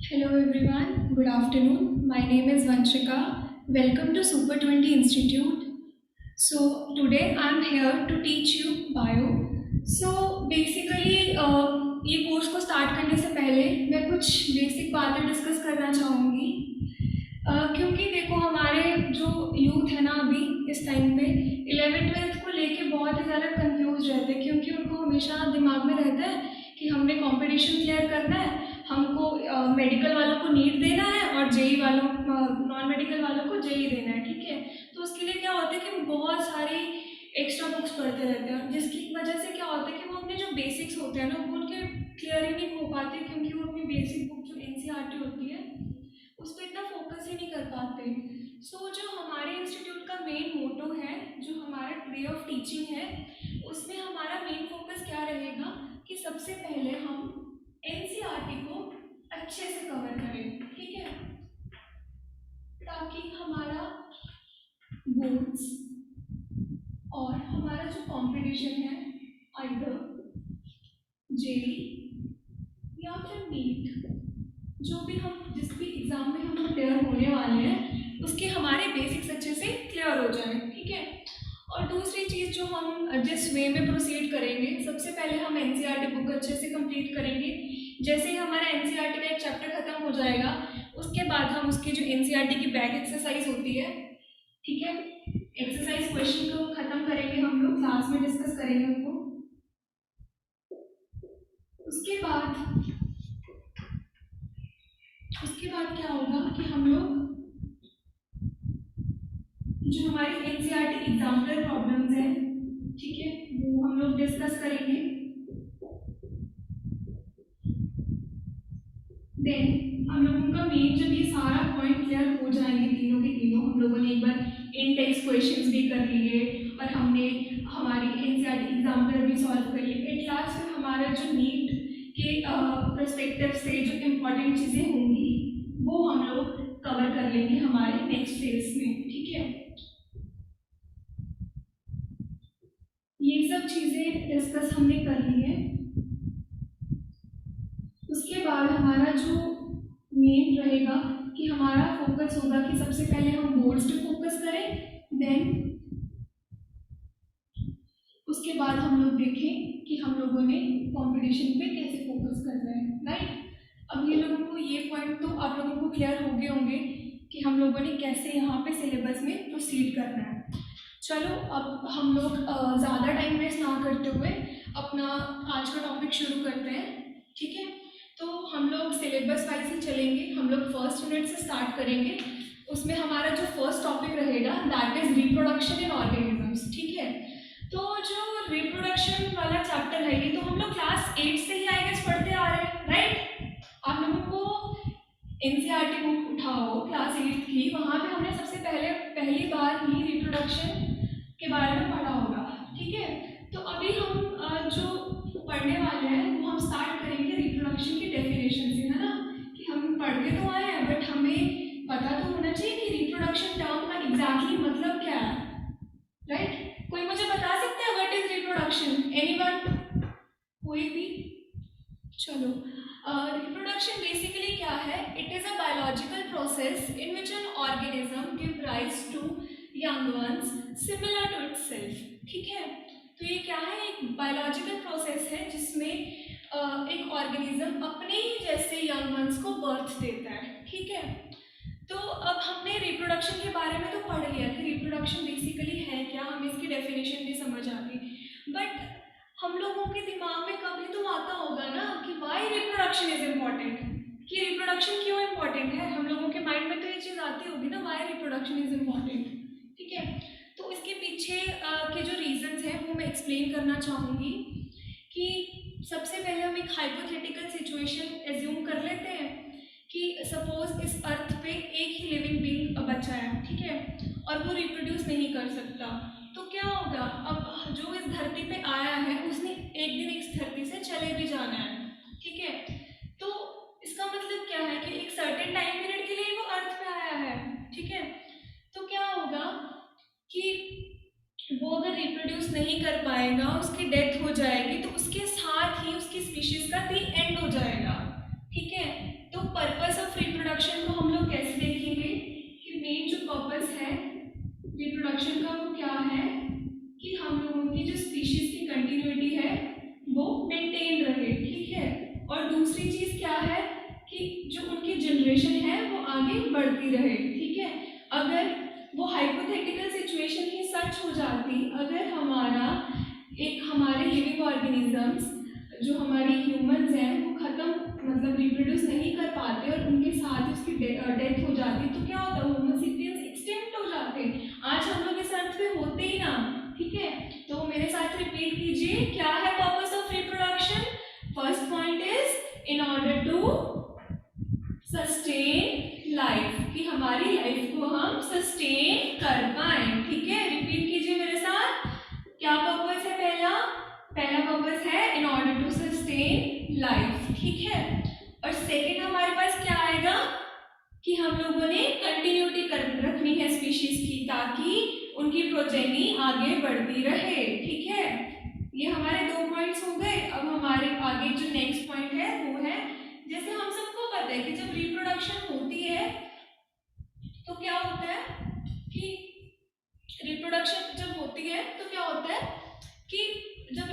Hello everyone, good afternoon. My name is Vanshika. Welcome to Super 20 Institute. So today I'm here to teach you bio. So basically ये course को start करने से पहले मैं कुछ basic बातें discuss करना चाहूँगी। क्योंकि देखो हमारे जो यूथ है ना अभी इस टाइम पे 11th 12th को लेके बहुत ही ज़्यादा कंफ्यूज रहते हैं, क्योंकि उनको हमेशा दिमाग में रहता है कि हमने कंपटीशन क्लियर करना है, हमको मेडिकल वालों को नीट देना है और जेई वालों नॉन मेडिकल वालों को जेई देना है, ठीक है। तो उसके लिए क्या होता है कि बहुत सारी एक्स्ट्रा बुक्स पढ़ते रहते हैं, जिसकी वजह से क्या होता है कि वो अपने जो बेसिक्स होते हैं ना वो उनके क्लियर ही नहीं हो पाते, क्योंकि वो अपनी बेसिक बुक जो एनसीईआरटी होती है उस पर इतना फोकस ही नहीं कर पाते। सो जो हमारे इंस्टीट्यूट का मेन मोटो है, जो हमारा वे ऑफ टीचिंग है, उसमें हमारा मेन फोकस क्या रहेगा कि सबसे पहले हम एनसीईआरटी को अच्छे से कवर करें, ठीक है, ताकि हमारा बोर्ड्स और हमारा जो कंपटीशन है आइदर जेई या फिर नीट, जो भी हम जिस भी एग्जाम में हम प्रिपेयर होने वाले हैं उसके हमारे बेसिक्स अच्छे से क्लियर हो जाए, ठीक है। और दूसरी चीज़ जो हम जिस वे में प्रोसीड करेंगे, सबसे पहले हम एनसीईआरटी बुक अच्छे से कंप्लीट करेंगे। जैसे ही हमारा एनसीईआरटी का एक चैप्टर खत्म हो जाएगा उसके बाद हम उसकी जो एनसीईआरटी की बैक एक्सरसाइज होती है, ठीक है, एक्सरसाइज क्वेश्चन को खत्म करेंगे, हम लोग क्लास में डिस्कस करेंगे उनको। उसके बाद क्या होगा कि हम लोग जो हमारी एनसीईआरटी एग्जाम्पलर प्रॉब्लम्स हैं, ठीक है, वो हम लोग डिस्कस करेंगे। देन हम लोगों का मेन जब ये सारा पॉइंट क्लियर हो जाएंगे तीनों के तीनों, हम लोगों ने एक बार इन टेक्स्ट क्वेश्चंस भी कर लिए और हमने हमारी एनसीईआरटी एग्जाम्पलर भी सॉल्व कर लिए, एट लास्ट फिर हमारा जो नीट के पर्सपेक्टिव से जो इम्पोर्टेंट चीज़ें होंगी वो हम लोग कवर कर लेंगे हमारे नेक्स्ट फेज में, ठीक है। ये सब चीज़ें डिस्कस हमने कर ली है। उसके बाद हमारा जो मेन रहेगा कि हमारा फोकस होगा कि सबसे पहले हम बोर्ड्स पे फोकस करें, देन उसके बाद हम लोग देखें कि हम लोगों ने कंपटीशन पे कैसे फोकस करना है, राइट। अब ये लोगों को ये पॉइंट तो आप लोगों को क्लियर हो गए होंगे कि हम लोगों ने कैसे यहाँ पे सिलेबस में प्रोसीड करना है। चलो अब हम लोग ज़्यादा टाइम वेस्ट ना करते हुए अपना आज का टॉपिक शुरू करते हैं, ठीक है। तो हम लोग सिलेबस वाइज ही चलेंगे, हम लोग फर्स्ट यूनिट से स्टार्ट करेंगे। उसमें हमारा जो फर्स्ट टॉपिक रहेगा that is reproduction in organisms, ठीक है। तो जो रिप्रोडक्शन वाला चैप्टर है ये तो हम लोग क्लास 8 से ही आई गेस पढ़ते आ रहे हैं, राइट। आप लोगों को एनसीईआरटी बुक उठाओ क्लास 8 की, वहाँ पे हमने सबसे पहली बार ही रिप्रोडक्शन के बारे में पढ़ा होगा, ठीक है। तो अभी हम जो पढ़ने वाले हैं वो हम स्टार्ट करेंगे रिप्रोडक्शन की डेफिनेशन से, है ना, कि हम पढ़ते तो आए हैं बट हमें पता तो होना चाहिए कि रिप्रोडक्शन टर्म का एग्जैक्टली मतलब क्या है, राइट। कोई मुझे बता सकता है व्हाट इज रिप्रोडक्शन, एनीवन, कोई भी? चलो, रिप्रोडक्शन बेसिकली क्या है, it is a biological process in which an organism give rise to young ones similar to itself, ठीक है। तो ये क्या है, एक बायोलॉजिकल प्रोसेस है जिसमें एक ऑर्गेनिज्म अपने ही जैसे यंग वंस को बर्थ देता है, ठीक है। तो अब हमने रिप्रोडक्शन के बारे में तो पढ़ लिया कि रिप्रोडक्शन बेसिकली है क्या, हमें इसकी डेफिनेशन भी समझ आ गई, बट हम लोगों के दिमाग में कभी तो आता होगा ना कि वाई रिप्रोडक्शन इज इम्पॉर्टेंट, कि रिप्रोडक्शन क्यों इम्पॉर्टेंट है। हम लोगों के माइंड में तो ये चीज़ आती होगी ना, वाई रिप्रोडक्शन इज इम्पॉर्टेंट, ठीक है। तो इसके पीछे के जो रीजंस हैं वो मैं एक्सप्लेन करना चाहूँगी कि सबसे पहले हम एक हाइपोथेटिकल सिचुएशन एज्यूम कर लेते हैं कि सपोज इस अर्थ पे एक ही लिविंग बीइंग बचा है, ठीक है, और वो रिप्रोड्यूस नहीं कर सकता, तो क्या होगा, अब जो इस धरती पे आया है उसने एक दिन इस धरती से चले भी जाना है, ठीक है। तो इसका मतलब क्या है कि एक सर्टेन टाइम पीरियड के लिए वो अर्थ पे आया है, ठीक है। तो क्या होगा कि वो अगर रिप्रोड्यूस नहीं कर पाएगा, उसकी डेथ हो जाएगी, तो उसके साथ ही उसकी स्पीशीज का दी एंड हो जाएगा, ठीक है। तो पर्पस रहे, ठीक है। अगर वो हाइपोथेटिकल सिचुएशन ही सच हो जाती, अगर हमारे लिविंग ऑर्गेनिजम्स जो हमारी ह्यूमंस हैं वो खत्म मतलब रिप्रोड्यूस नहीं कर पाते और उनके साथ उसकी डेथ हो जाती, तो क्या होता, होमो सेपियंस एक्सटिंक्ट हो जाते, आज हम लोग इस अर्थ पे होते ही ना, ठीक है। तो मेरे साथ रिपीट कीजिए, क्या है purpose of reproduction. First point is in order to sustain life, कि हमारी लाइफ को हम सस्टेन कर पाए, ठीक है। रिपीट कीजिए मेरे साथ, क्या पर्पस है। पहला पर्पस है in order to sustain life, ठीक है। और सेकेंड हमारे पास क्या आएगा कि हम लोगों ने कंटिन्यूटी रखनी है स्पीशीज की, ताकि उनकी प्रोजेनी आगे बढ़ती रहे, ठीक है। ये हमारे 2 पॉइंट्स हो गए। अब हमारे आगे जो नेक्स्ट पॉइंट है वो है, जैसे हम सबको पता है कि जब रिप्रोडक्शन होती है तो क्या होता है कि रिप्रोडक्शन जब होती है तो क्या होता है कि जब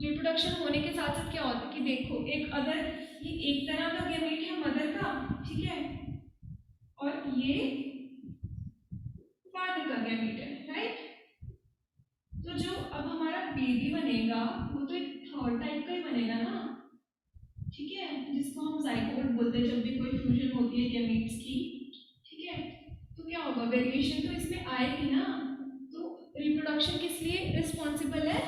रिप्रोडक्शन होने के साथ साथ क्या होता है कि देखो, अगर ये एक तरह का गैमीट है मदर का, ठीक है, और ये फादर का गैमीट है, राइट। तो जो अब हमारा बेबी बनेगा वो तो एक थर्ड टाइप का ही बनेगा ना, ठीक है, जिसको हम जाइगोट बोलते हैं जब भी कोई फ्यूजन होती है गैमीट्स की, ठीक है। तो क्या होगा, वेरिएशन तो इसमें आएगी ना। तो रिप्रोडक्शन किस लिए रिस्पॉन्सिबल है,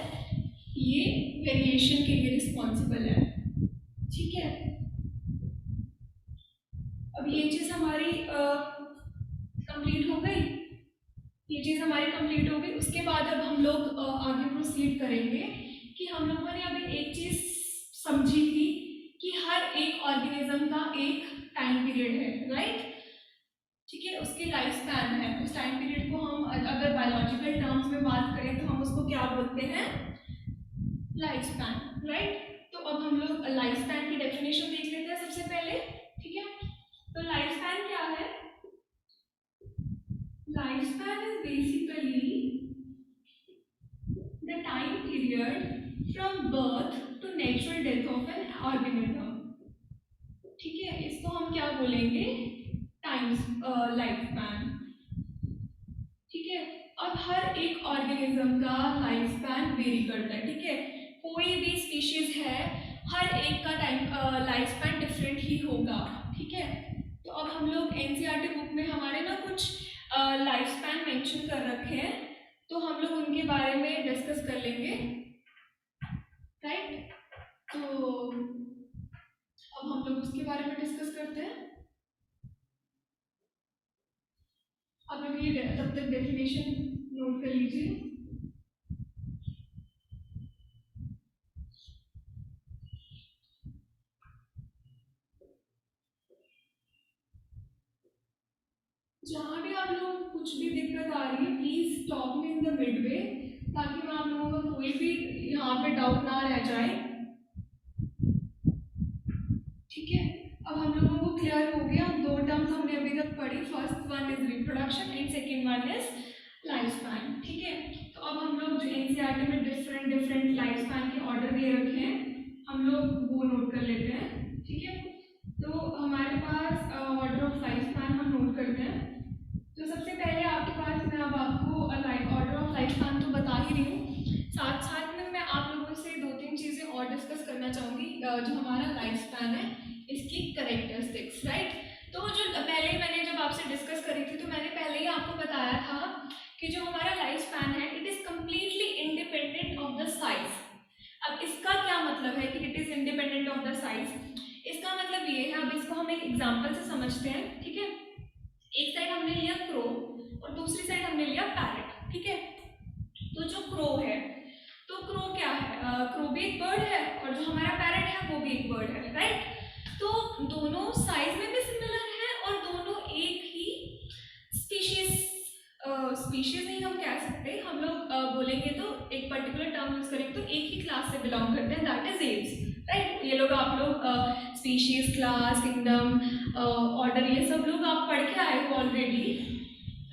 ये वेरिएशन के लिए रिस्पॉन्सिबल है, ठीक है। अब ये चीज हमारी कंप्लीट हो गई, उसके बाद अब हम लोग आगे प्रोसीड करेंगे कि हम लोगों ने अभी एक चीज समझी थी कि हर एक ऑर्गेनिज्म का एक टाइम पीरियड है, राइट, ठीक है, उसकी लाइफ स्पैन है। उस टाइम पीरियड को हम अगर बायोलॉजिकल टर्म्स में बात करें तो हम उसको क्या बोलते हैं, लाइफ स्पैन, राइट। तो अब हम लोग लाइफ स्पैन की डेफिनेशन देख लेते हैं सबसे पहले, ठीक है। तो लाइफ स्पैन क्या है, life span is basically the time period from birth to natural death of an organism, ठीक है। इसको हम क्या बोलेंगे, लाइफ स्पैन, ठीक है। अब हर एक ऑर्गेनिज्म का लाइफ स्पैन वेरी करता है, ठीक है। कोई भी स्पीशीज है, हर एक का लाइफ स्पैन डिफरेंट ही होगा, ठीक है। तो अब हम लोग एनसीईआरटी बुक में हमारे ना कुछ लाइफ स्पैन मेंशन कर रखे हैं, तो हम लोग उनके बारे में डिस्कस कर लेंगे, राइट। तो अब हम लोग उसके बारे में डिस्कस करते हैं। अब लोग ये तब तक डेफिनेशन नोट कर लीजिए। जहाँ भी आप लोगों को कुछ भी दिक्कत आ रही है please stop me in the Midway, ताकि मैं आप लोगों का कोई भी यहाँ पे डाउट ना रह जाए, ठीक है। अब हम लोगों को क्लियर हो गया, 2 टर्म्स हमने अभी तक पढ़ी, first one is reproduction and second one is life span, ठीक है। तो अब हम लोग जो एनसीईआरटी में डिफरेंट लाइफ स्पैन के ऑर्डर दे रखे हैं, हम लोग वो नोट कर लेते हैं, ठीक है। तो हमारे पास ऑर्डर ऑफ लाइफ स्पैन हम नोट करते हैं। तो सबसे पहले आपके पास, मैं अब आपको ऑर्डर ऑफ लाइफ स्पैन तो बता ही रही हूँ, साथ साथ में मैं आप लोगों से 2-3 चीज़ें और डिस्कस करना चाहूँगी। जो हमारा लाइफ स्पैन है इसकी करेक्टरिस्टिक्स, राइट। तो जो पहले मैंने जब आपसे डिस्कस करी थी तो मैंने पहले ही आपको बताया था कि जो हमारा लाइफ स्पैन है it is completely independent of the size. अब इसका क्या मतलब है कि it is independent of the size, इसका मतलब ये है, अब इसको हम एक एग्जाम्पल से समझते हैं, ठीक है। एक साइड हमने लिया क्रो और दूसरी साइड हमने लिया पैरट, ठीक है। तो जो क्रो है, तो क्रो क्या है, क्रो भी एक बर्ड है और जो हमारा पैरट है वो भी एक बर्ड है, राइट। तो दोनों साइज में भी सिमिलर है और दोनों एक ही स्पीशीज नहीं हम कह सकते, हम लोग बोलेंगे तो एक पर्टिकुलर टर्म यूज करेंगे तो एक ही क्लास से बिलोंग करते हैं, दैट इज एप्स, राइट। ये लोग आप लोग स्पीशीज, क्लास, किंगडम, ऑर्डर, ये सब लोग आप पढ़ के आए हो ऑलरेडी,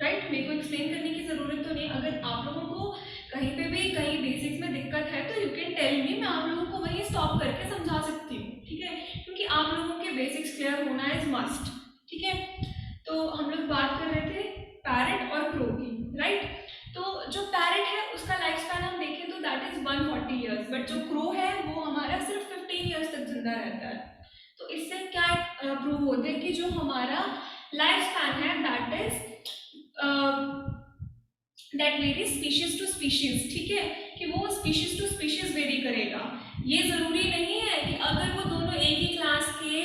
राइट। मेरे को एक्सप्लेन करने की ज़रूरत तो नहीं। अगर आप लोगों को कहीं पे भी कहीं बेसिक्स में दिक्कत है तो यू कैन टेल मी, मैं आप लोगों को वहीं स्टॉप करके समझा सकती हूँ, ठीक है, क्योंकि आप लोगों के बेसिक्स क्लियर होना इज मस्ट, ठीक है। तो बट जो क्रो है वो हमारा सिर्फ 15 ईयर्स तक जिंदा रहता है। तो इससे क्या प्रूव होता है कि जो हमारा लाइफ स्पैन है that vary species to species, ठीक है, कि वो स्पीशीज टू स्पीशीज वेरी करेगा। ये जरूरी नहीं है कि अगर वो दोनों एक ही क्लास के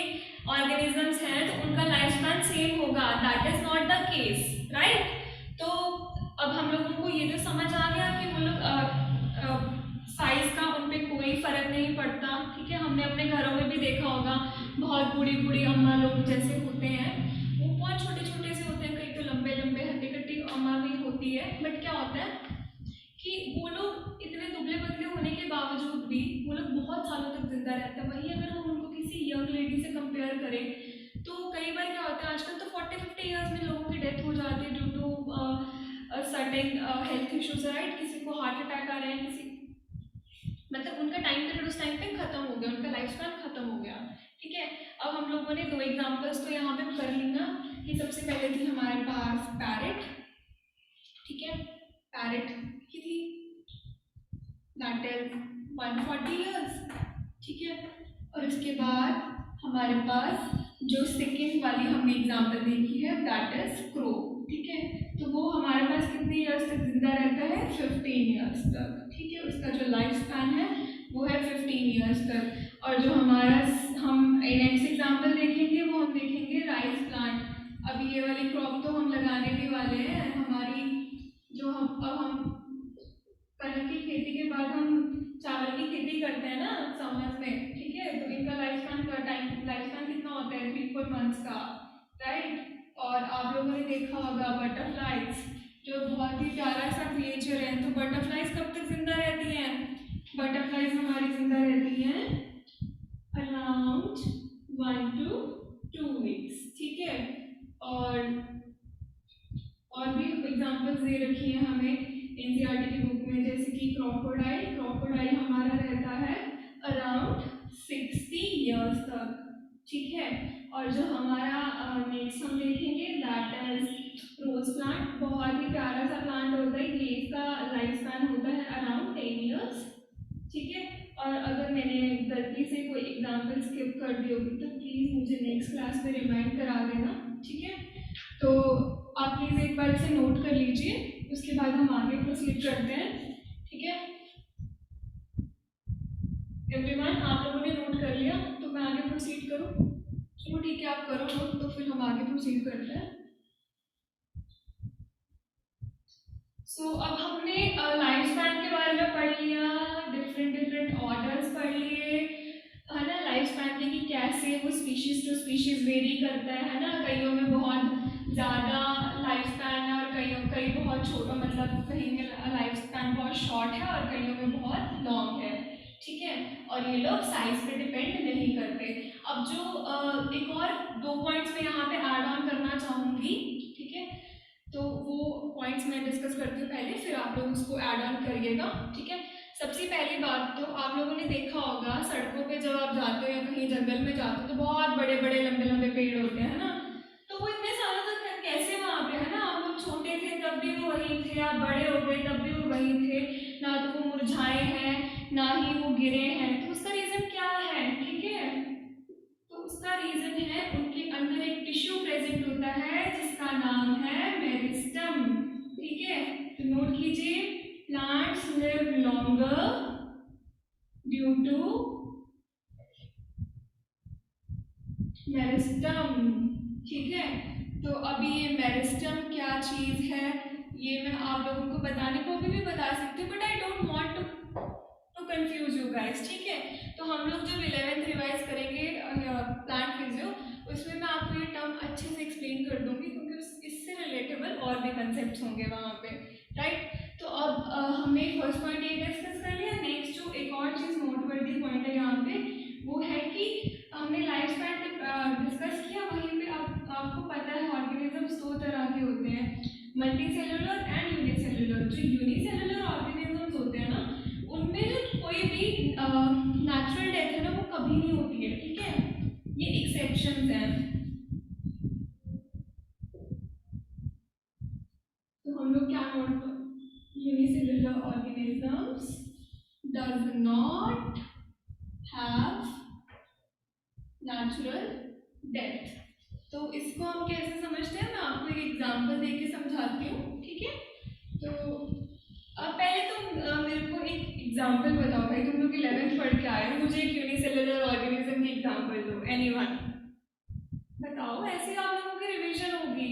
ऑर्गेनिजम्स हैं तो उनका लाइफ स्पैन सेम होगा, that is not the case, right. तो अब हम लोगों को ये तो समझ आ गया कि वो लोग साइज का उन पे कोई फर्क नहीं पड़ता, ठीक है। हमने अपने घरों में भी देखा होगा, बहुत बूढ़ी बूढ़ी अम्मा लोग जैसे होते हैं वो बहुत छोटे छोटे से होते हैं, कई तो लंबे लंबे हड्डी कट्टी अम्मा भी होती है, बट क्या होता है कि वो लोग इतने दुबले पतले होने के बावजूद भी वो लोग बहुत सालों तक जिंदा रहते हैं। वहीं अगर हम उनको किसी यंग लेडी से कंपेयर करें तो कई बार क्या होता है, आजकल तो 40-50 ईयर्स में लोगों की डेथ हो जाती है due to certain health issues, right. किसी को हार्ट अटैक आ रहे हैं, किसी मतलब उनका टाइम पीरियड उस टाइम पे खत्म हो गया, उनका लाइफ स्पैन खत्म हो गया, ठीक है। अब हम लोगों ने दो एग्जांपल्स तो यहाँ पे कर ली ना, कि सबसे पहले थी हमारे पास पैरेट, ठीक है, पैरेट की थी दैट इज 140 ईयर्स, ठीक है। और उसके बाद हमारे पास जो सेकेंड वाली हमने एग्जांपल देखी है दैट इज क्रो, ठीक है। तो वो हमारे पास कितने ईयर्स तक जिंदा रहता है, 15 ईयर्स तक, ठीक है। उसका जो लाइफ स्पैन है वो है 15 ईयर्स तक। और जो हमारा हम नेक्स्ट एग्जांपल देखेंगे वो हम देखेंगे राइस प्लांट। अभी ये वाली क्रॉप तो हम लगाने भी वाले हैं, हमारी जो हम कनक की खेती के बाद हम चावल की खेती करते हैं ना समर्स में, ठीक है। तो इनका लाइफ स्पैन कितना होता है, 3-4 मंथ्स का, राइट। और आप लोगों ने देखा होगा बटरफ्लाइज, जो बहुत ही प्यारा सा क्रिएचर है। तो बटरफ्लाइज कब तक जिंदा रहती हैं, बटरफ्लाइज हमारी जिंदा रहती हैं अराउंड 1 to 2 वीक्स, ठीक है। और भी एग्जांपल्स दे रखी हैं हमें एनसीईआरटी की बुक में, जैसे कि क्रोकोडाइल हमारा रहता है अराउंड 60 ईयर्स तक, ठीक है। और जो हमारा नेक्स्ट हम देखेंगे दैट इज रोज प्लांट, बहुत ही प्यारा सा प्लांट होता है, ये इसका लाइफ स्पैन होता है अराउंड 10 ईयर्स, ठीक है। और अगर मैंने गलती से कोई एग्जांपल स्किप कर दी होगी तो प्लीज़ मुझे नेक्स्ट क्लास में रिमाइंड करा देना, ठीक है। तो आप प्लीज़ एक बार इसे नोट कर लीजिए, उसके बाद हम आगे प्रोसीड करते हैं, ठीक है। एवरीवन, आप लोगों ने नोट कर लिया तो मैं आगे प्रोसीड करूँ? चलो ठीक है, आप करो नोट तो फिर हम आगे प्रोसीड करते हैं। अब हमने लाइफ स्पैन के बारे में पढ़ लिया, डिफरेंट ऑर्डर्स पढ़ लिए, है ना। लाइफ स्पैन के कि कैसे वो स्पीशीज टू स्पीशीज वेरी करता है ना। कईयों में बहुत ज़्यादा लाइफ स्पैन है और कई बहुत छोटा, मतलब कहीं में लाइफ स्पैन बहुत शॉर्ट है और कईयों में बहुत लॉन्ग है, ठीक है। और ये लोग साइज पे डिपेंड नहीं करते। अब जो एक और 2 पॉइंट्स में यहाँ पे ऐड ऑन करना चाहूँगी, ठीक है। तो वो पॉइंट्स मैं डिस्कस करती हूँ पहले, फिर आप लोग उसको ऐड ऑन करिएगा, ठीक है। सबसे पहली बात तो आप लोगों ने देखा होगा सड़कों पे जब आप जाते हो या कहीं जंगल में जाते हो तो बहुत बड़े बड़े लंबे लंबे पेड़ होते हैं ना। तो वो इतने सालों तक कैसे वहाँ पे, है ना। आप लोग छोटे थे तब भी वो वहीं थे, आप बड़े हो गए तब भी वो वहीं थे, ना तो वो मुरझाए हैं ना ही वो गिरे हैं। तो उसका रीज़न क्या है, ठीक है। तो उसका रीजन है उनके अंदर एक टिश्यू प्रेजेंट होता है जिसका नाम है मेरिस्टम, ठीक है। तो नोट कीजिए, plants live longer due to meristem, ठीक है। तो अभी ये मेरिस्टम क्या चीज है ये मैं आप लोगों को बताने को भी बता सकती हूँ, but I don't want to confuse you guys, ठीक है। तो हम लोग जब 11th रिवाइज करेंगे प्लांट फिजियो, उसमें मैं आपको ये टर्म अच्छे से एक्सप्लेन कर दूंगी क्योंकि इससे रिलेटेबल और भी कंसेप्ट होंगे वहाँ पे, राइट। तो अब हमने फर्स्ट पॉइंट ये डिस्कस कर लिया। नेक्स्ट जो एक और चीज़ नोटवर्दी पॉइंट है यहाँ पे वो है कि हमने लाइफ स्पैन डिस्कस किया, वहीं पे आपको पता है ऑर्गेनिजम्स 2 तरह के होते हैं, मल्टी सेलुलर एंड यूनिसेलुलर। जो यूनिसेलुलर ऑर्गेनिजम्स होते हैं ना उनमें जो कोई भी नेचुरल डेथ है ना वो कभी नहीं होती है, ठीक है। ये एक्सेप्शंस हैं। तो हम लोग क्या note, unicellular organisms does not natural death. तो इसको हम कैसे समझते हैं, मैं आपको एक एग्जांपल देके समझाती हूँ, ठीक है। तो पहले तो मेरे को एक एग्जांपल बताओ भाई, तुम लोग 11th पढ़ के आए हो, मुझे एक यूनिसेलुलर ऑर्गेनिज्म की एग्जांपल दो, एनीवन बताओ, ऐसे आप लोगों की रिवीजन होगी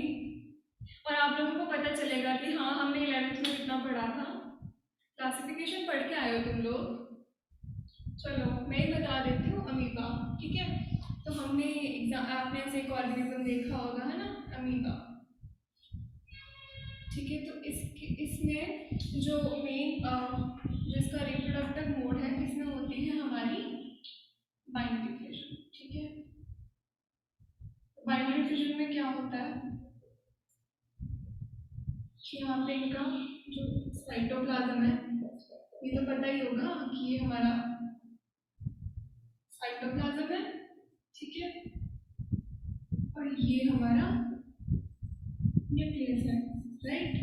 और आप लोगों को पता चलेगा कि हाँ हमने 11th में कितना पढ़ा था। क्लासिफिकेशन पढ़ के आए हो तुम लोग। चलो मैं ही बता देती हूँ, अमीबा, ठीक है। तो हमने आपने ऐसे एक ऑर्गेनिज्म देखा होगा, है ना, अमीबा, ठीक है। तो इसमें जो मेन जो इसका रिप्रोडक्टिव मोड है, इसमें होती है हमारी बाइनरी फ्यूजन, ठीक है। बाइनरी फ्यूजन में क्या होता है कि यहाँ पे इनका जो साइटोप्लाज्म है, ये तो पता ही होगा कि ये हमारा साइटोप्लाज्म है, ठीक है, और ये हमारा न्यूक्लियस है, राइट।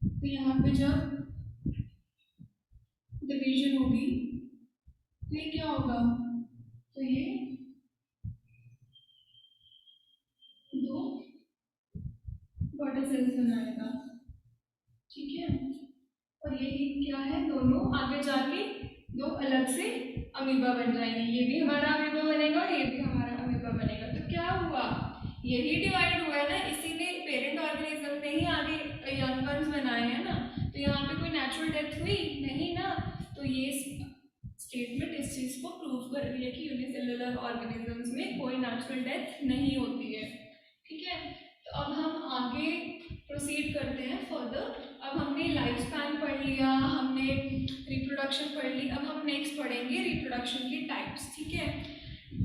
तो यहाँ पे जब डिवीजन होगी तो ये क्या होगा, तो ये दो डॉटर सेल्स बनाएगा, ठीक है। और ये क्या है, दोनों आगे जाके दो अलग से अमीबा बन जाएंगे, ये भी हमारा अमीबा बनेगा और ये भी हमारा अमीबा बनेगा। तो क्या हुआ, यही डिवाइड हुआ है ना, इसी ने पेरेंट ऑर्गेनिज्म ने ही आगे यंग वंस बनाए हैं ना। तो यहाँ पे कोई नेचुरल डेथ हुई नहीं ना। तो ये स्टेटमेंट इस चीज को प्रूव कर रही है कि यूनिसेलुलर ऑर्गेनिजम्स में कोई नेचुरल डेथ नहीं होती है, ठीक है। तो अब हम आगे प्रोसीड करते हैं फर्दर। अब हमने लाइफ स्पैन पढ़ लिया, हमने रिप्रोडक्शन पढ़ ली, अब हम नेक्स्ट पढ़ेंगे रिप्रोडक्शन के टाइप्स, ठीक है।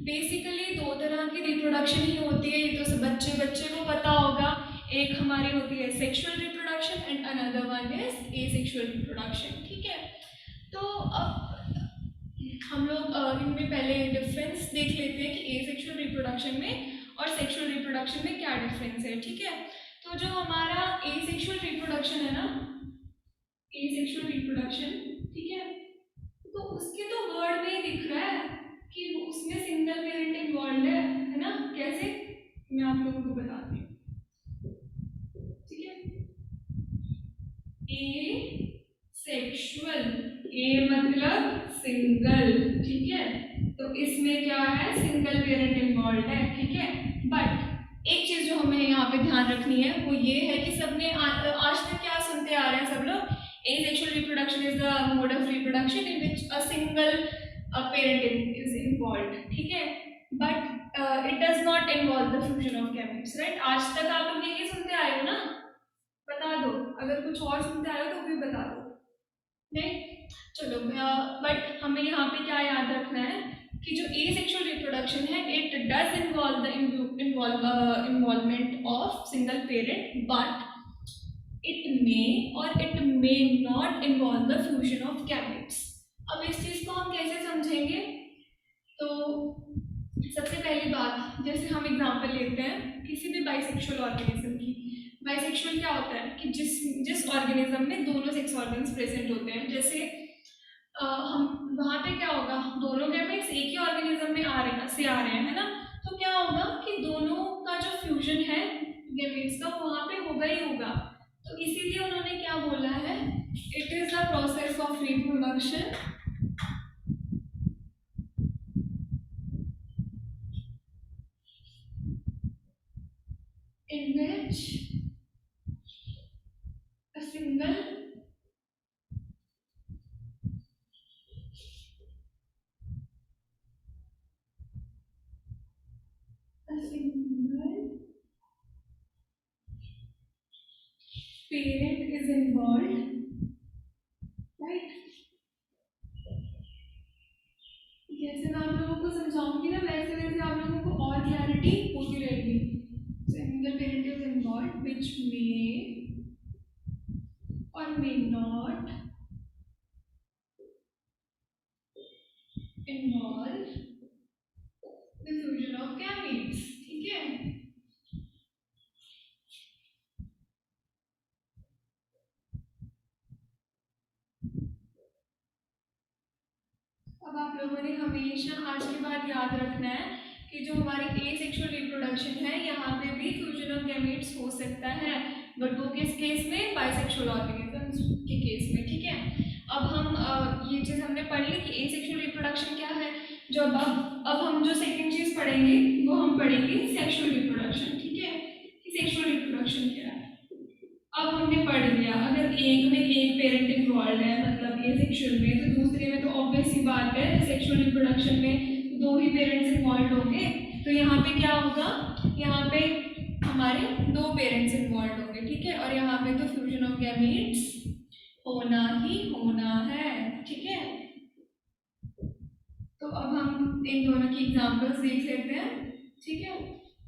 बेसिकली दो तरह की रिप्रोडक्शन ही होती है, ये तो बच्चे बच्चे को पता होगा। एक हमारी होती है sexual reproduction and another one is asexual reproduction, ठीक है। तो अब हम लोग इनमें पहले डिफरेंस देख लेते हैं कि एसेक्सुअल रिप्रोडक्शन में और सेक्सुअल रिप्रोडक्शन में क्या डिफरेंस है, ठीक है। तो जो हमारा एसेक्सुअल रिप्रोडक्शन है ना, एसेक्सुअल रिप्रोडक्शन, ठीक है, तो उसके तो वर्ड में ही दिख रहा है कि उसमें सिंगल पेरेंट इन्वॉल्व है ना। कैसे, मैं आप लोगों को बताती हूँ, ठीक है। ए सेक्सुअल, ए मतलब सिंगल, ठीक है। तो इसमें क्या है, सिंगल पेरेंट इन्वॉल्व है, ठीक है। बट एक चीज जो हमें यहाँ पे ध्यान रखनी है वो ये है कि सबने आज तक क्या सुनते आ रहे हैं सब लोग, asexual reproduction is the mode of reproduction in which a single parent is involved, ठीक है। But it does not involve the fusion of gametes, right। आज तक आप लोग यही सुनते आए हो ना, बता दो, अगर कुछ और सुनते आए हो तो भी बता दो, नहीं। चलो बट हमें यहाँ पे क्या याद रखना है कि जो एसेक्सुअल रिप्रोडक्शन है it does involve the involvement of single parent, but it may or it may not involve the fusion of gametes। अब इस चीज को हम कैसे समझेंगे, तो सबसे पहली बात, जैसे हम एग्जांपल लेते हैं किसी भी बाइसेक्सुअल ऑर्गेनिज्म की। बाइसेक्सुअल क्या होता है कि जिस ऑर्गेनिज्म में दोनों सेक्स ऑर्गन्स प्रेजेंट होते हैं, जैसे हम वहाँ पे क्या होगा, दोनों गैमेट्स एक ही ऑर्गेनिज्म में आ रहे हैं, है ना। तो क्या होगा कि दोनों का जो फ्यूजन है गैमेट्स का वहाँ पे होगा ही होगा। तो इसीलिए उन्होंने क्या बोला है, it is the process of reproduction in which a single parent is involved, right। जैसे मैं आप लोगों को समझाऊंगी ना, वैसे वैसे आप लोगों को और क्लैरिटी होती रहेगी। Single parent is involve which may or may not involve the fusion of gametes, ठीक है। अब आप लोगों ने हमेशा आज के बाद याद रखना है कि जो हमारी ए सेक्सुअल रिप्रोडक्शन है यहाँ पे भी फ्यूजन ऑफ गैमेट्स हो सकता है, बट वो किस केस में, बाइसेक्सुअल ऑर्गेनिजम्स के केस में, ठीक है। अब हम ये चीज़ हमने पढ़ ली कि ए सेक्सुअल रिप्रोडक्शन क्या है। जो अब हम जो सेकंड चीज़ पढ़ेंगे वो हम पढ़ेंगे सेक्सुअल रिप्रोडक्शन, ठीक है, कि सेक्सुअल रिप्रोडक्शन क्या है। अब हमने पढ़ लिया अगर एक में एक पेरेंट इन्वॉल्व है मतलब ए सेक्सुअल में, तो दूसरे में तो ऑब्वियस सी बात है सेक्सुअल रिप्रोडक्शन में दो ही पेरेंट्स इन्वॉल्व होंगे, तो यहाँ पे क्या होगा, यहाँ पे हमारे दो पेरेंट्स इन्वॉल्व होंगे, ठीक है, और यहाँ पे तो फ्यूजन ऑफ गैमेट्स होना ही होना है, ठीक है। तो अब हम इन दोनों की एग्जांपल्स देख लेते हैं, ठीक है।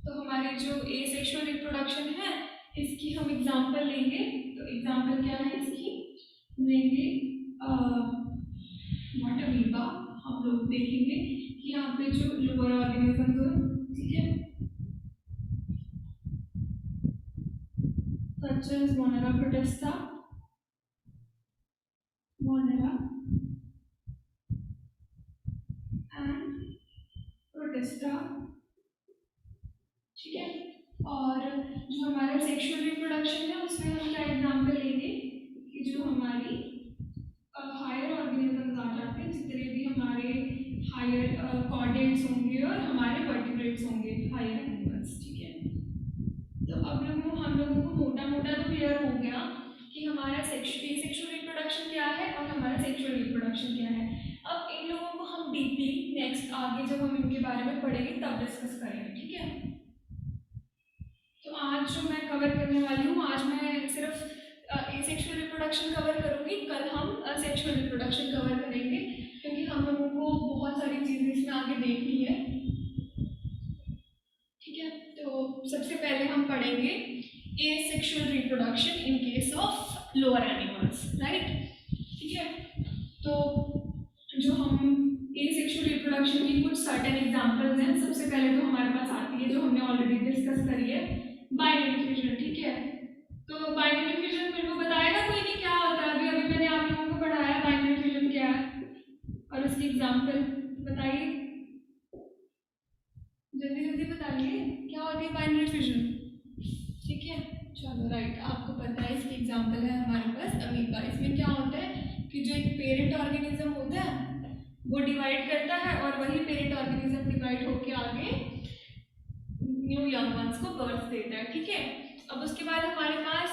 तो हमारी जो ए सेक्सुअल रिप्रोडक्शन है इसकी हम एग्जांपल लेंगे, तो एग्जांपल क्या है इसकी, लेंगे व्हाट अमीबा। हम लोग देखेंगे कि यहाँ पे जो लोअर ऑर्गेनिज्म है, ठीक है, such as Monera protesta, Monera and protesta, ठीक है। और जो हमारा सेक्सुअल रिप्रोडक्शन है उसमें हम क्या एग्जांपल लेंगे कि जो हमारी हायर ऑर्गेनिजम्स आ जाते हैं, जितने भी हमारे हायर कॉर्डेट्स होंगे और हमारे वर्टिब्रेट्स होंगे हायर एनिमल्स, ठीक है। तो अब हम लोगों को मोटा मोटा तो क्लियर हो गया कि हमारा सेक्सुअल रिप्रोडक्शन क्या है और हमारा सेक्सुअल रिप्रोडक्शन क्या है। अब इन लोगों को हम डीपली नेक्स्ट आगे जब हम इनके बारे में पढ़ेंगे तब डिस्कस करेंगे, ठीक है। तो आज जो मैं कवर करने वाली हूँ, आज मैं सिर्फ सेक्सुअल रिप्रोडक्शन कवर करूँगी, कल हम सेक्सुअल रिप्रोडक्शन कवर करेंगे, क्योंकि हम लोगों को बहुत सारी चीज़ें इसमें आगे देखनी है, ठीक है। तो सबसे पहले हम पढ़ेंगे asexual reproduction in case of lower animals, right, ठीक है। तो जो हम एसेक्सुअल रिप्रोडक्शन की कुछ सर्टेन एग्जांपल्स हैं, सबसे पहले तो हमारे पास आती है जो हमने ऑलरेडी डिस्कस करी है, बाइनरी फ्यूजन, ठीक है। तो बाइनरी फ्यूजन मेरे को बताएगा कोई नहीं क्या होता है, अभी अभी मैंने आप लोगों को पढ़ाया बाइनरी फ्यूजन क्या है और उसकी एग्जांपल बताइए, जल्दी जल्दी बताइए क्या होती है बाइनरी फ्यूजन, ठीक है। चलो राइट, आपको पता है, इसकी एग्जांपल है हमारे पास अमीबा। इसमें क्या होता है कि जो एक पेरेंट ऑर्गेनिज्म होता है वो डिवाइड करता है और वही पेरेंट ऑर्गेनिज्म डिवाइड होकर आगे न्यू यंग वंस को बर्थ देता है, ठीक है। अब उसके बाद हमारे पास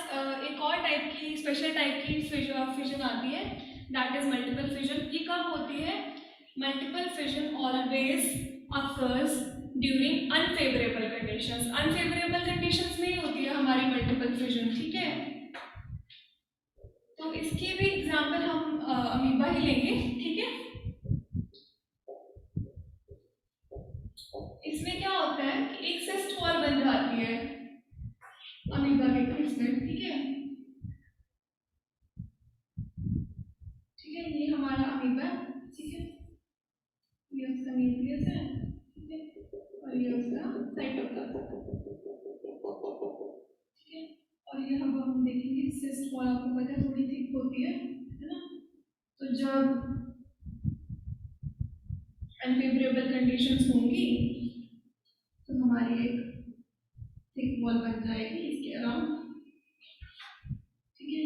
एक और टाइप की स्पेशल टाइप की फिजन आती है, दैट इज मल्टीपल फिजन। ये कब होती है, multiple fission always occurs during unfavourable conditions. Unfavourable conditions में ही होती है हमारी मल्टीपल फिजन, ठीक है। तो इसकी भी एग्जांपल हम अमीबा ही लेंगे, ठीक है। इसमें क्या होता है कि एक सिस्ट वॉल बन जाती है अमीबा के केस में, ठीक है, ठीक है। ये हमारा अमीबा, ठीक है, ये उसका न्यूक्लियस है, ठीक है, और ये उसका साइटोप्लाज्म, ठीक है। और ये हम देखेंगे सिस्ट वॉल, आपको पता है थोड़ी थिक होती है ना। तो जब अनफेवरेबल कंडीशंस होंगी तो हमारी एक थिक वॉल बन जाएगी इसके अराउंड, ठीक है।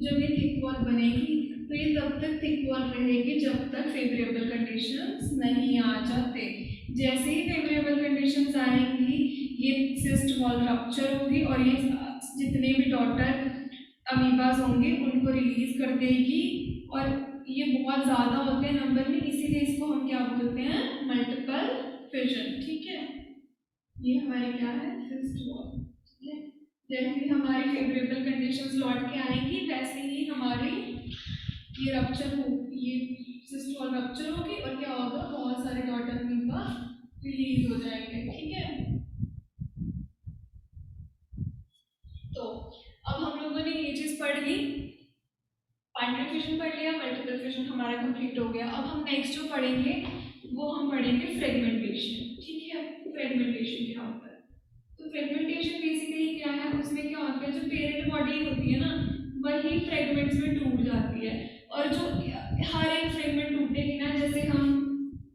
जब ये थिक वॉल बनेगी तो ये तब तक थिक वॉल रहेगी जब तक फेवरेबल कंडीशंस नहीं आ जाते। जैसे ही फेवरेबल कंडीशंस आएंगी ये सिस्ट वॉल रप्चर होगी और ये जितने भी डॉटर अमीबास होंगे उनको रिलीज कर देगी, और ये बहुत ज़्यादा होते हैं नंबर में, इसीलिए इसको हम क्या बोलते हैं, मल्टीपल फिजन, ठीक है। ये हमारी क्या है, सिस्ट वॉल, ठीक है। जैसे ही हमारी फेवरेबल कंडीशंस लौट के आएंगी वैसे ही हमारी ये रप्चर हो, ये सिस्ट वॉल रप्चर होगी और क्या होगा, बहुत सारे डॉटर अमीबा रिलीज हो जाएंगे, ठीक है। तो अब हम लोगों ने ये चीज पढ़ ली, बाइनरी फिजन पढ़ लिया, मल्टीपल फिजन हमारा कंप्लीट हो गया। अब हम नेक्स्ट जो पढ़ेंगे वो हम पढ़ेंगे फ्रेगमेंटेशन, ठीक है। फ्रेगमेंटेशन क्या होता है, तो फ्रेगमेंटेशन बेसिकली क्या है, उसमें क्या होता है, जो पेरेंट बॉडी होती है ना वही फ्रेगमेंट्स में टूट जाती है, और जो हर एक फ्रेगमेंट टूटेगी ना, जैसे हम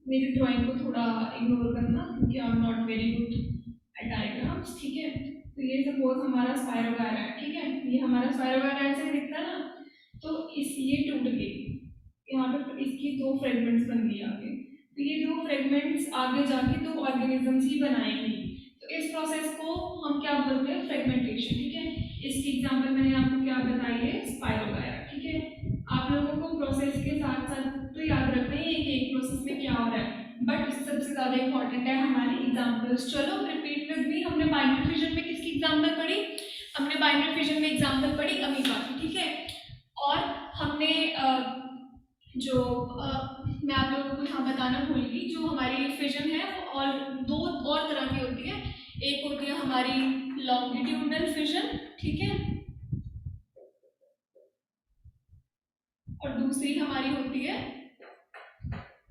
मेरी ड्राइंग को थोड़ा इग्नोर करना क्योंकि I am not very good at diagrams, ठीक है। तो ये सपोज हमारा स्पायरोगायरा है, ठीक है, ये हमारा स्पायरोगायरा ऐसे दिखता है ना, तो इस ये टूट गई, यहाँ पे इसकी दो फ्रेगमेंट्स बन गई आगे, तो ये दो फ्रेगमेंट्स आगे जाके दो ऑर्गेनिजम्स ही बनाएंगी। तो इस प्रोसेस को हम क्या बोलते हैं, फ्रेगमेंटेशन, ठीक है। इसकी एग्जांपल मैंने आपको क्या बताई है, स्पायरोगायरा, ठीक है। आप लोगों को प्रोसेस के साथ साथ तो याद रखना है कि एक प्रोसेस में क्या हो रहा है, बट सबसे ज्यादा इंपॉर्टेंट है हमारी एग्जांपल्स। चलो रिपीट विद मी, हमने बाइनरी फिजन में किसकी एग्जांपल पढ़ी, हमने बाइनरी फिजन में एग्जांपल पढ़ी अमीबा की, ठीक है। और हमने मैं आप लोगों को यहाँ बताना भूल गई, जो हमारी फिजन है वो और दो और तरह की होती है। एक होती है हमारी लॉन्गिट्यूडनल फिजन, ठीक है, और दूसरी हमारी होती है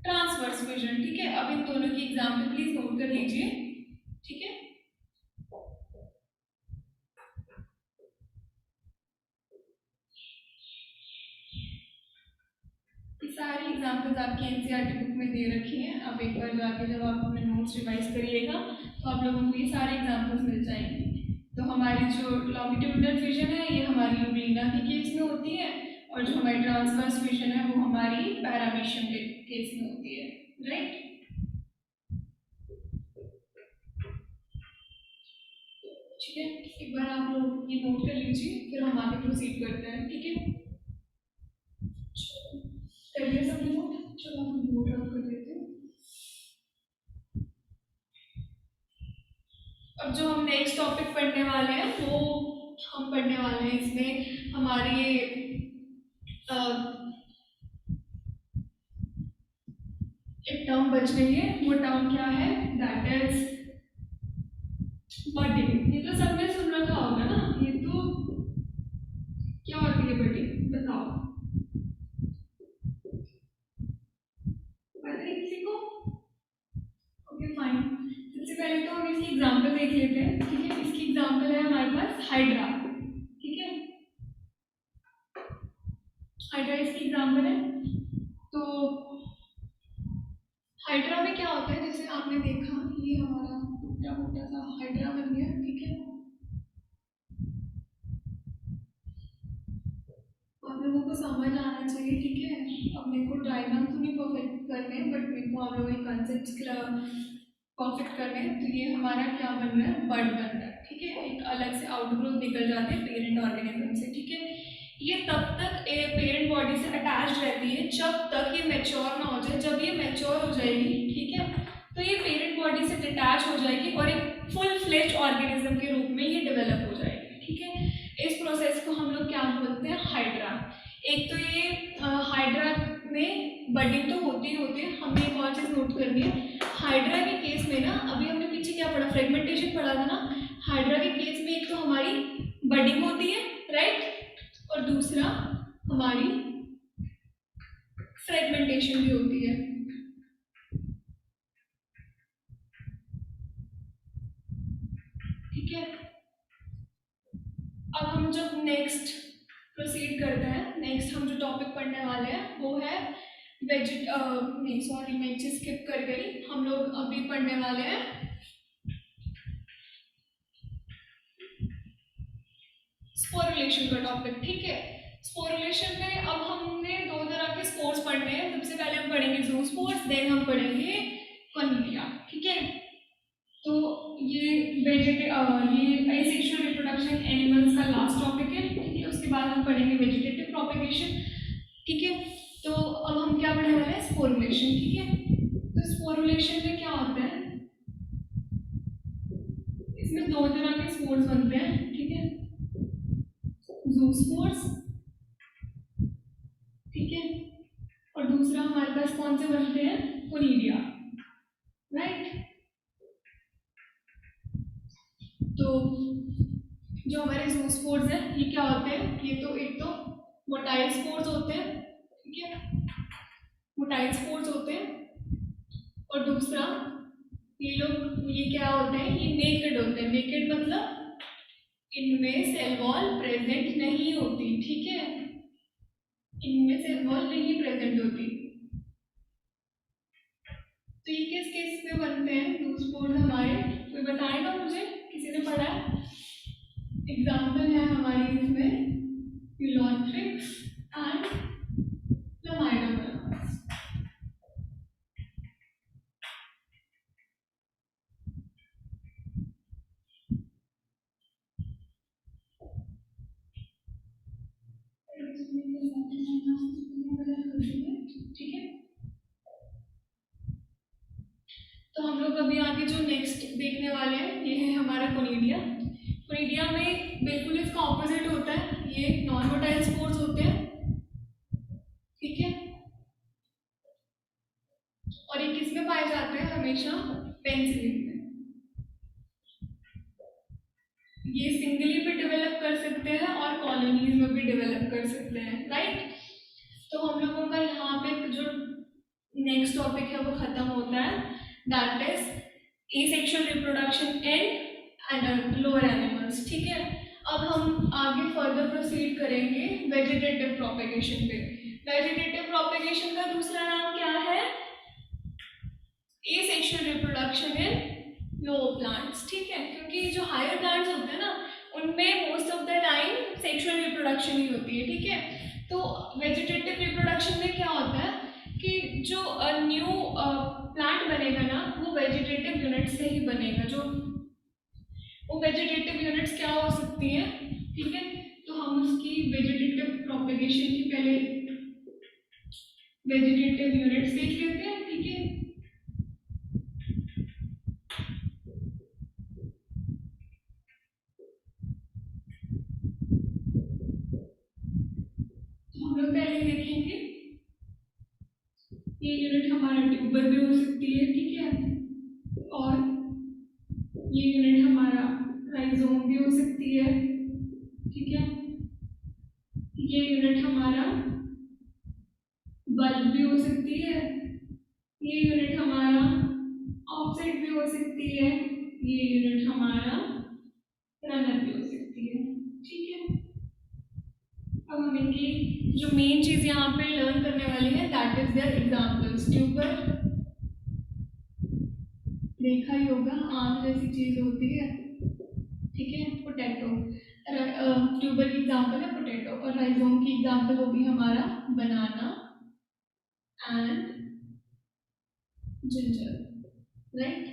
ट्रांसवर्स फिजन, ठीक है। अब इन दोनों की एग्जांपल प्लीज नोट कर लीजिए, ठीक है। सारी एग्जांपल्स आपकी एनसीईआरटी बुक में दे रखी हैं। अब एक बार जाके जब आप अपने नोट्स रिवाइज करिएगा तो आप लोगों को ये सारे एग्जांपल्स मिल जाएंगे। तो हमारी जो लॉन्गिट्यूडनल फिजन है ये हमारी यूग्लिना के केस में होती है, और जो हमारी ट्रांसवर्स फिजन है वो हमारी पैरामीशियम के केस में होती है, राइट। ठीक है, एक बार आप लोग ये नोट कर लीजिए, फिर हम आगे प्रोसीड करते हैं, ठीक है। कर लिया सबने नोट, चलो हम नोट आउट कर देते हैं। अब जो हम नेक्स्ट टॉपिक पढ़ने वाले हैं वो हम पढ़ने वाले हैं, इसमें हमारी एक टर्म बच गई है, वो टर्म क्या है, दैट इज बडिंग। ये तो सबने सुन रखा होगा ना, ये तो क्या होती है बडिंग, बताओ, पता है किसी को? ओके फाइन, सबसे पहले तो हम इसकी एग्जांपल देख लेते हैं, ठीक है। इसकी एग्जांपल है हमारे पास हाइड्रा, ठीक है, हाइड्रा इसकी एग्जांपल है। तो हाइड्रा में क्या होता है, जैसे आपने देखा ये हमारा मोटा मोटा सा हाइड्रा बन गया, ठीक है। आप लोगों को समझ आना चाहिए, ठीक है। अब मेरे को डायग्राम तो नहीं परफेक्ट करने हैं, बट मेरे को आप लोगों के कॉन्सेप्ट्स परफेक्ट करने हैं। तो ये हमारा क्या बन रहा है, बर्ड बन रहा है, ठीक है। एक अलग से आउटग्रोथ निकल जाते हैं पेरेंट ऑर्गेनिज्म से, ठीक है। ये तब तक पेरेंट बॉडी से अटैच रहती है जब तक ये मैच्योर ना हो जाए। जब ये मैच्योर हो जाएगी, ठीक है, तो ये पेरेंट बॉडी से डिटैच हो जाएगी और एक फुल फ्लेज्ड ऑर्गेनिज्म के रूप में ये डेवलप हो जाएगी, ठीक है। इस प्रोसेस को हम लोग क्या बोलते हैं, हाइड्रा। एक तो ये हाइड्रा में बडिंग तो होती ही होती है। हमने एक और चीज नोट करनी है, हाइड्रा के केस में ना, अभी हमने पीछे क्या पढ़ा, फ्रेगमेंटेशन पढ़ा था ना। हाइड्रा के केस में एक तो हमारी बडिंग होती है, राइट, और दूसरा हमारी फ्रेगमेंटेशन भी होती है, ठीक है। अब हम जब नेक्स्ट प्रोसीड करते हैं, नेक्स्ट हम जो टॉपिक पढ़ने वाले हैं वो है नहीं सॉरी, मैं एक चीज स्किप कर गई। हम लोग अभी पढ़ने वाले हैं स्पोरुलेशन का टॉपिक, ठीक है। स्पोरुलेशन में अब हमने दो तरह के स्पोर्स पढ़ने हैं। सबसे पहले हम पढ़ेंगे ज़ूस्पोर्स, देन हम पढ़ेंगे कॉर्निलिया, ठीक है। तो ये एसेक्सुअल रिप्रोडक्शन एनिमल्स का लास्ट टॉपिक है, ठीक है। उसके बाद हम पढ़ेंगे वेजिटेटिव प्रोपेगेशन, ठीक है। तो अब हम क्या पढ़ने वाले हैं, स्पोरुलेशन, ठीक है। तो स्पोरुलेशन में क्या होता है, इसमें दो तरह के स्पोर्स बनते हैं, ठीक है, ज़ूस्पोर्स, ठीक है, और दूसरा हमारे पास कौन से बनते हैं, कोनिडिया, राइट। तो जो हमारे ज़ूस्पोर्स हैं ये क्या होते हैं, ये तो एक तो मोटाइल स्पोर्स होते हैं, ठीक है, मोटाइल स्पोर्स होते हैं, और दूसरा ये क्या होते हैं, ये नेकेड होते हैं। नेकेड मतलब इनमें सेल वॉल प्रेजेंट नहीं होती, ठीक है, इनमें सेल वॉल नहीं प्रेजेंट होती। तो ये किस केस में बनते हैं जूस्पोर्स हमारे, कोई बताएगा मुझे, किसी ने पढ़ा है? एग्जाम्पल है हमारी इसमें यूलोथ्रिक्स एंड क्लमाइडोमोनास। ठीक है, तो हम लोग अभी आगे जो नेक्स्ट देखने वाले हैं ये है हमारा कोनिडिया। कोनिडिया में बिल्कुल इसका ऑपोजिट होता है, ये नॉन मोटाइल स्पोर्स होते हैं, ठीक है। और ये किस में पाए जाते हैं? हमेशा पेनिसिलिन में। ये सिंगली भी डेवलप कर सकते हैं और कॉलोनीज में भी डेवलप कर सकते हैं, राइट। तो हम लोगों का यहाँ पे जो नेक्स्ट टॉपिक है वो खत्म होता है, that is asexual reproduction in lower animals, ठीक है। अब हम आगे फर्दर प्रोसीड करेंगे वेजिटेटिव प्रोपेगेशन पे। वेजिटेटिव प्रोपेगेशन का दूसरा नाम क्या है? Asexual reproduction in lower plants, ठीक है। क्योंकि जो हायर प्लांट्स होते हैं ना उनमें most of the time sexual reproduction ही होती है, ठीक है। तो वेजिटेटिव रिप्रोडक्शन में क्या होता है कि जो न्यू प्लांट बनेगा ना वो वेजिटेटिव यूनिट से ही बनेगा। जो वो वेजिटेटिव यूनिट्स क्या हो सकती हैं, ठीक है। तो हम उसकी वेजिटेटिव प्रोपेगेशन की पहले वेजिटेटिव यूनिट्स देख लेते हैं, ठीक है। तो हम लोग पहले देखेंगे ये यूनिट हमारा ट्यूबर भी हो सकती है, ठीक है। और ये यूनिट हमारा राइजोम भी हो सकती है, ठीक है। ये यूनिट हमारा बल्ब भी हो सकती है, ये यूनिट हमारा ऑफसेट भी हो सकती है, ये यूनिट हमारा रनर भी हो सकती है, ठीक है। अब हम इनकी जो मेन चीज यहाँ पे लर्न करने वाली है that is their examples. Tuber देखा ही होगा, आम जैसी चीज होती है, ठीक है। पोटैटो, ट्यूबर की एग्जांपल है पोटैटो, और राइजोम की एग्जांपल होगी हमारा बनाना एंड जिंजर, राइट।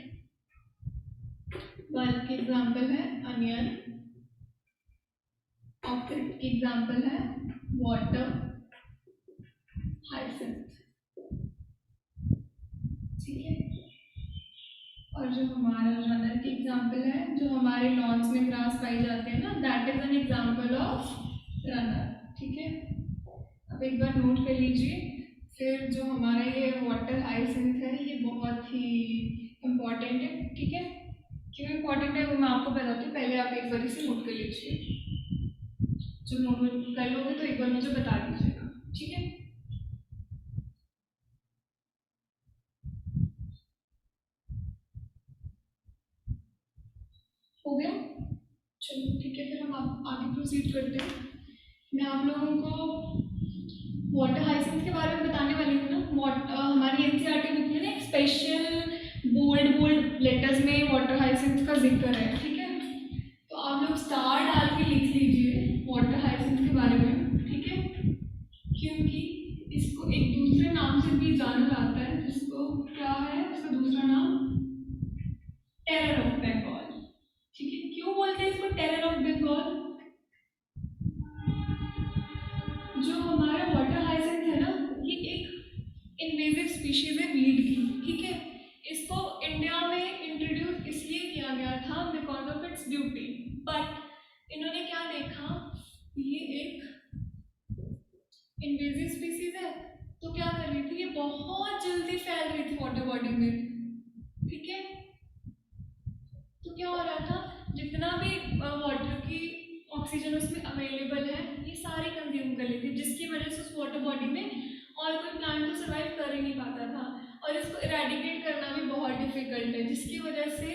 बल्ब की एग्जांपल है अनियन, ऑक्सीड की एग्जांपल है वाटर, हाइसिंथ, ठीक है। और जो हमारा रनर की एग्जांपल है, जो हमारे लॉन्स में ग्रास पाई जाते हैं ना, that is an example of runner, ठीक है। अब एक बार नोट कर लीजिए। फिर जो हमारा ये वाटर हाइसिंथ है ये बहुत ही इम्पॉर्टेंट है, ठीक है। क्यों इम्पॉर्टेंट है वो मैं आपको बताती हूँ, पहले आप एक बार इसे नोट कर लीजिए। जब नोट कर लोगे तो एक बार मुझे बता दीजिएगा, ठीक है। हो गया? चलो ठीक है, फिर हम आप आगे प्रोसीड करते हैं। मैं आप लोगों को वाटर हाइसिंथ के बारे में बताने वाली हूँ ना। हमारी एनसीईआरटी बुक में ना एक स्पेशल बोल्ड बोल्ड लेटर्स में वाटर हाइसिंथ का जिक्र है, ठीक है। तो आप लोग स्टार डाल के लिख लीजिए वाटर हाइसिंथ के बारे में, ठीक है। क्योंकि इसको एक दूसरे नाम से भी जाना जाता है, जिसको क्या है उसका दूसरा नाम टेरर ऑफ बंगाल, ठीक है। क्यों बोलते हैं इसको टेरर ऑफ बंगाल? जो हमारा वाटर हाइसिंथ है ना ये एक इन्वेजिव स्पीशीज है वीड की, ठीक है। इसको इंडिया में इंट्रोड्यूस इसलिए किया गया था because of its beauty, but इन्होंने क्या देखा ये एक इन्वेजिव स्पीशीज है तो क्या कर रही थी, ये बहुत जल्दी फैल रही थी वाटर बॉडी में, ठीक है। तो क्या हो रहा था, जितना भी वाटर की ऑक्सीजन उसमें अवेलेबल है ये सारी कंज्यूम कर लेती, जिसकी वजह से उस वाटर बॉडी में और कोई प्लांट तो सर्वाइव कर ही नहीं पाता था, और इसको इरेडिकेट करना भी बहुत डिफिकल्ट है, जिसकी वजह से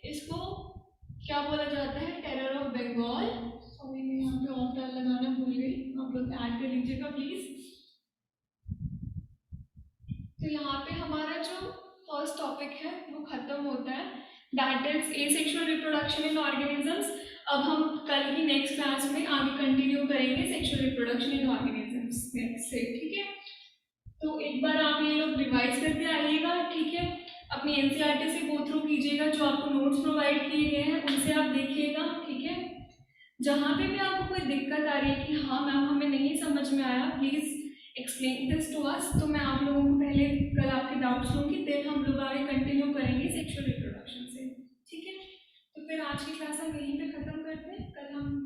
इसको क्या बोला जाता है, टेरर ऑफ बंगाल। सॉरी मैं यहाँ पे ऑफ डाल लगाना भूल गई, आप लोग ऐड कर लीजिएगा प्लीज। तो यहाँ पे हमारा जो फर्स्ट टॉपिक है वो खत्म होता है, that is asexual reproduction in organisms. अब हम कल की नेक्स्ट क्लास में आगे कंटिन्यू करेंगे sexual reproduction in organisms next से, ठीक है। तो एक बार आप ये लोग रिवाइज करके आइएगा, ठीक है। अपनी एनसीईआरटी से गो थ्रू कीजिएगा, जो आपको नोट्स प्रोवाइड किए गए हैं उनसे आप देखिएगा, ठीक है। जहाँ पे भी आपको कोई दिक्कत आ रही है कि हाँ मैम हमें नहीं समझ में आया, please explain this to us, तो मैं आप लोगों को पहले कल आपके डाउट्स लूँगी, देन हम लोग आगे कंटिन्यू करेंगे सेक्सुअल रिप्रोडक्शन से, ठीक है। तो फिर आज की क्लास हम यहीं पे ख़त्म करते हैं, कल हम